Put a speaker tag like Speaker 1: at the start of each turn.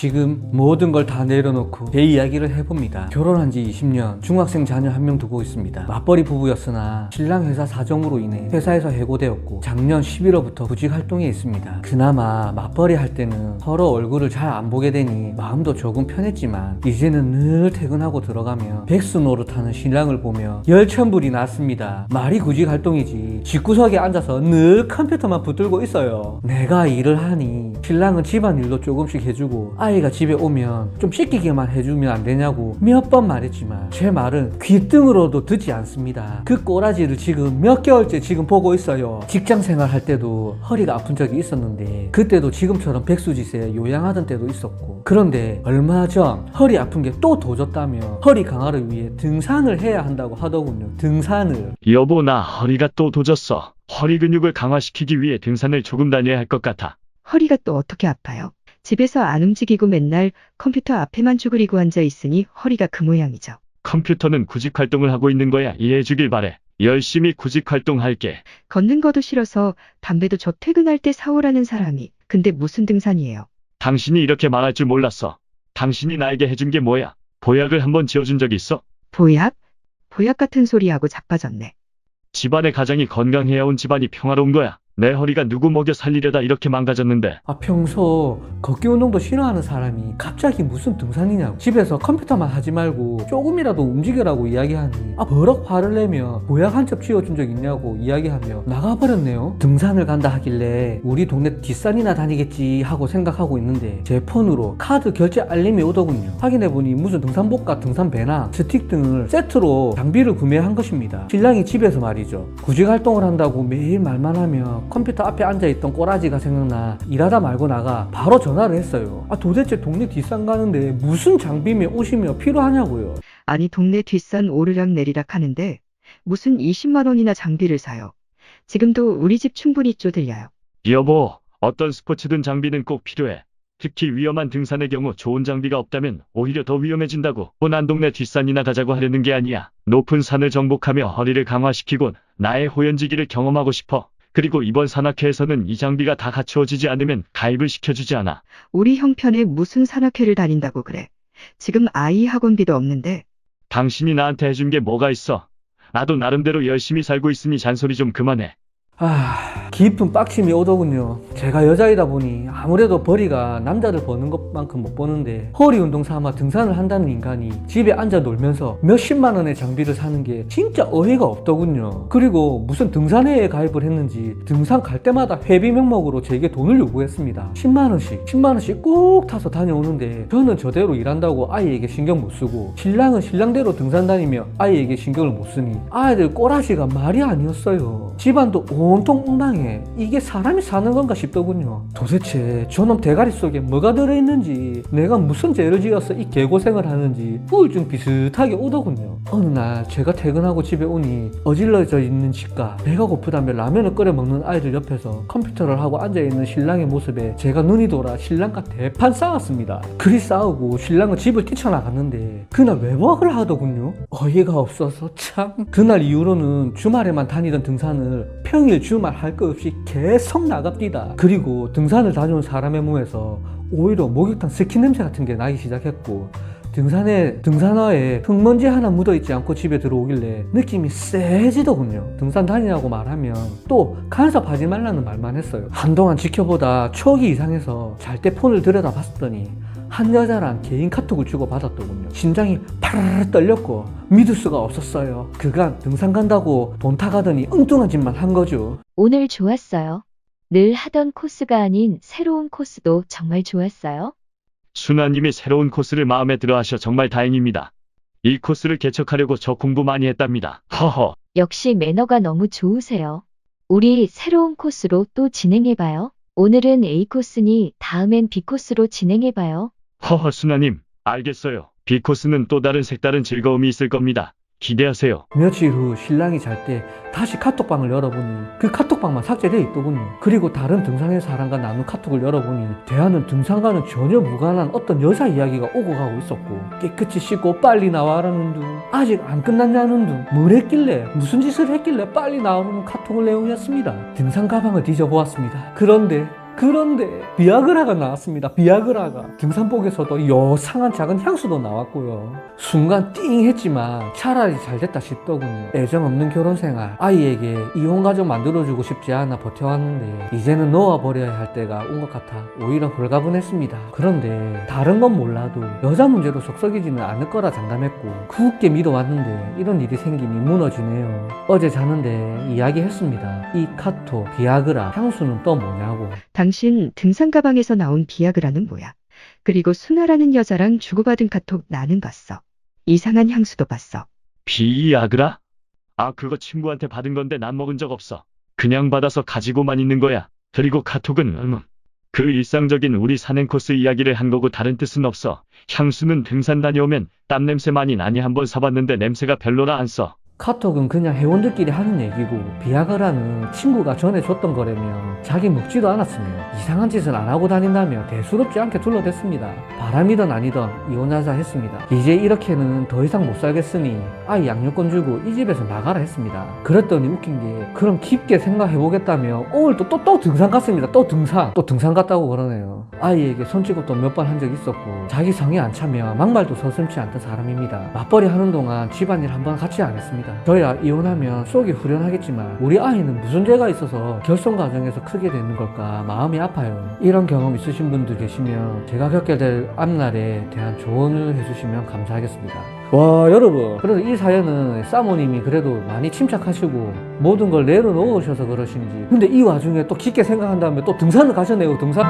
Speaker 1: 지금 모든 걸 다 내려놓고 제 이야기를 해봅니다. 결혼한 지 20년, 중학생 자녀 한 명 두고 있습니다. 맞벌이 부부였으나 신랑 회사 사정으로 인해 회사에서 해고되었고 작년 11월부터 구직 활동에 있습니다. 그나마 맞벌이 할 때는 서로 얼굴을 잘 안 보게 되니 마음도 조금 편했지만 이제는 늘 퇴근하고 들어가면 백수 노릇하는 신랑을 보며 열천불이 났습니다. 말이 구직 활동이지 집구석에 앉아서 늘 컴퓨터만 붙들고 있어요. 내가 일을 하니 신랑은 집안일도 조금씩 해주고 아이가 집에 오면 좀 씻기게만 해주면 안 되냐고 몇 번 말했지만 제 말은 귓등으로도 듣지 않습니다. 그 꼬라지를 지금 몇 개월째 지금 보고 있어요. 직장 생활할 때도 허리가 아픈 적이 있었는데 그때도 지금처럼 백수짓에 요양하던 때도 있었고, 그런데 얼마 전 허리 아픈 게 또 도졌다며 허리 강화를 위해 등산을 해야 한다고 하더군요. 등산을.
Speaker 2: 여보, 나 허리가 또 도졌어. 허리 근육을 강화시키기 위해 등산을 조금 다녀야 할 것 같아.
Speaker 3: 허리가 또 어떻게 아파요? 집에서 안 움직이고 맨날 컴퓨터 앞에만 쭈그리고 앉아 있으니 허리가 그 모양이죠.
Speaker 2: 컴퓨터는 구직 활동을 하고 있는 거야. 이해해 주길 바래. 열심히 구직 활동할게.
Speaker 3: 걷는 것도 싫어서 담배도 저 퇴근할 때 사오라는 사람이. 근데 무슨 등산이에요?
Speaker 2: 당신이 이렇게 말할 줄 몰랐어. 당신이 나에게 해준 게 뭐야? 보약을 한번 지어준 적 있어?
Speaker 3: 보약? 보약 같은 소리하고 자빠졌네.
Speaker 2: 집안의 가장이 건강해야 온 집안이 평화로운 거야. 내 허리가 누구 먹여 살리려다 이렇게 망가졌는데.
Speaker 1: 평소 걷기 운동도 싫어하는 사람이 갑자기 무슨 등산이냐고. 집에서 컴퓨터만 하지 말고 조금이라도 움직여라고 이야기하니 버럭 화를 내며 보약 한 첩 지어준 적 있냐고 이야기하며 나가버렸네요. 등산을 간다 하길래 우리 동네 뒷산이나 다니겠지 하고 생각하고 있는데 제 폰으로 카드 결제 알림이 오더군요. 확인해보니 무슨 등산복과 등산배나 스틱 등을 세트로 장비를 구매한 것입니다. 신랑이 집에서 말이죠, 구직 활동을 한다고 매일 말만 하며 컴퓨터 앞에 앉아있던 꼬라지가 생각나 일하다 말고 나가 바로 전화를 했어요. 도대체 동네 뒷산 가는데 무슨 장비며 옷이며 필요하냐고요.
Speaker 3: 아니 동네 뒷산 오르락 내리락 하는데 무슨 20만 원이나 장비를 사요. 지금도 우리 집 충분히 쪼들려요.
Speaker 2: 여보, 어떤 스포츠든 장비는 꼭 필요해. 특히 위험한 등산의 경우 좋은 장비가 없다면 오히려 더 위험해진다고. 난 동네 뒷산이나 가자고 하려는 게 아니야. 높은 산을 정복하며 허리를 강화시키고 나의 호연지기를 경험하고 싶어. 그리고 이번 산악회에서는 이 장비가 다 갖추어지지 않으면 가입을 시켜주지 않아.
Speaker 3: 우리 형편에 무슨 산악회를 다닌다고 그래. 지금 아이 학원비도 없는데.
Speaker 2: 당신이 나한테 해준 게 뭐가 있어? 나도 나름대로 열심히 살고 있으니 잔소리 좀 그만해.
Speaker 1: 깊은 빡침이 오더군요. 제가 여자이다 보니 아무래도 벌이가 남자를 버는 것만큼 못 버는데 허리 운동 삼아 등산을 한다는 인간이 집에 앉아 놀면서 몇십만 원의 장비를 사는 게 진짜 어이가 없더군요. 그리고 무슨 등산회에 가입을 했는지 등산 갈 때마다 회비 명목으로 제게 돈을 요구했습니다. 10만원씩 꼭 타서 다녀오는데 저는 저대로 일한다고 아이에게 신경 못 쓰고 신랑은 신랑대로 등산 다니며 아이에게 신경을 못 쓰니 아이들 꼬라지가 말이 아니었어요. 집안도 온통 엉망해. 이게 사람이 사는 건가 싶더군요. 도대체 저놈 대가리 속에 뭐가 들어있는지, 내가 무슨 죄를 지어서 이 개고생을 하는지 우울증 비슷하게 오더군요. 어느 날 제가 퇴근하고 집에 오니 어질러져 있는 집과 배가 고프다며 라면을 끓여 먹는 아이들 옆에서 컴퓨터를 하고 앉아있는 신랑의 모습에 제가 눈이 돌아 신랑과 대판 싸웠습니다. 그리 싸우고 신랑은 집을 뛰쳐나갔는데 그날 외박을 하더군요. 어이가 없어서 참. 그날 이후로는 주말에만 다니던 등산을 평일 주말 할 것 없이 계속 나갑디다. 그리고 등산을 다녀온 사람의 몸에서 오히려 목욕탕 스킨 냄새 같은 게 나기 시작했고 등산화에 흙먼지 하나 묻어있지 않고 집에 들어오길래 느낌이 세지더군요. 등산 다니라고 말하면 또 간섭하지 말라는 말만 했어요. 한동안 지켜보다 촉이 이상해서 잘 때 폰을 들여다봤더니 한 여자랑 개인 카톡을 주고받았더군요. 심장이 파르르 떨렸고 믿을 수가 없었어요. 그간 등산 간다고 돈 타가더니 엉뚱한 짓만 한 거죠.
Speaker 4: 오늘 좋았어요. 늘 하던 코스가 아닌 새로운 코스도 정말 좋았어요.
Speaker 2: 순아님이 새로운 코스를 마음에 들어 하셔 정말 다행입니다. 이 코스를 개척하려고 저 공부 많이 했답니다. 허허.
Speaker 4: 역시 매너가 너무 좋으세요. 우리 새로운 코스로 또 진행해봐요. 오늘은 A 코스니 다음엔 B 코스로 진행해봐요.
Speaker 2: 허허, 순아님, 알겠어요. B코스는 또 다른 색다른 즐거움이 있을 겁니다. 기대하세요.
Speaker 1: 며칠 후 신랑이 잘 때 다시 카톡방을 열어보니 그 카톡방만 삭제되어 있더군요. 그리고 다른 등산회 사람과 나눈 카톡을 열어보니 대화는 등산과는 전혀 무관한 어떤 여자 이야기가 오고 가고 있었고, 깨끗이 씻고 빨리 나와라는 둥, 아직 안 끝났냐는 둥, 뭘 했길래 무슨 짓을 했길래 빨리 나오라는 카톡을 내용이었습니다. 등산 가방을 뒤져보았습니다. 그런데 그런데 비아그라가 나왔습니다. 비아그라가. 등산복에서도 요상한 작은 향수도 나왔고요. 순간 띵 했지만 차라리 잘 됐다 싶더군요. 애정 없는 결혼 생활, 아이에게 이혼 가족 만들어주고 싶지 않아 버텨왔는데 이제는 놓아버려야 할 때가 온 것 같아 오히려 홀가분했습니다. 그런데 다른 건 몰라도 여자 문제로 속썩이지는 않을 거라 장담했고 굳게 믿어왔는데 이런 일이 생기니 무너지네요. 어제 자는데 이야기했습니다. 이 카톡, 비아그라, 향수는 또 뭐냐고.
Speaker 3: 당신 등산 가방에서 나온 비아그라는 뭐야? 그리고 수나라는 여자랑 주고받은 카톡 나는 봤어. 이상한 향수도 봤어.
Speaker 2: 비아그라? 아, 그거 친구한테 받은 건데 난 먹은 적 없어. 그냥 받아서 가지고만 있는 거야. 그리고 카톡은 그 일상적인 우리 산행 코스 이야기를 한 거고 다른 뜻은 없어. 향수는 등산 다녀오면 땀 냄새 많이 나니 한번 사봤는데 냄새가 별로라 안 써.
Speaker 1: 카톡은 그냥 회원들끼리 하는 얘기고 비아그라는 친구가 전해줬던 거라며 자기 먹지도 않았으며 이상한 짓을 안 하고 다닌다며 대수롭지 않게 둘러댔습니다. 바람이든 아니든 이혼하자 했습니다. 이제 이렇게는 더 이상 못 살겠으니 아이 양육권 주고 이 집에서 나가라 했습니다. 그랬더니 웃긴 게 그럼 깊게 생각해보겠다며 오늘 또 등산 갔습니다. 또 등산 갔다고 그러네요. 아이에게 손찌검도 몇 번 한 적 있었고 자기 성에 안 차며 막말도 서슴지 않던 사람입니다. 맞벌이 하는 동안 집안일 한번 같이 안 했습니다. 저야 이혼하면 속이 후련하겠지만 우리 아이는 무슨 죄가 있어서 결혼 과정에서 크게 되는 걸까 마음이 아파요. 이런 경험 있으신 분들 계시면 제가 겪게 될 앞날에 대한 조언을 해주시면 감사하겠습니다. 와 여러분, 그래도 이 사연은 사모님이 그래도 많이 침착하시고 모든 걸 내려놓으셔서 그러신지, 근데 이 와중에 또 깊게 생각한 다음에 또 등산을 가셨네요. 등산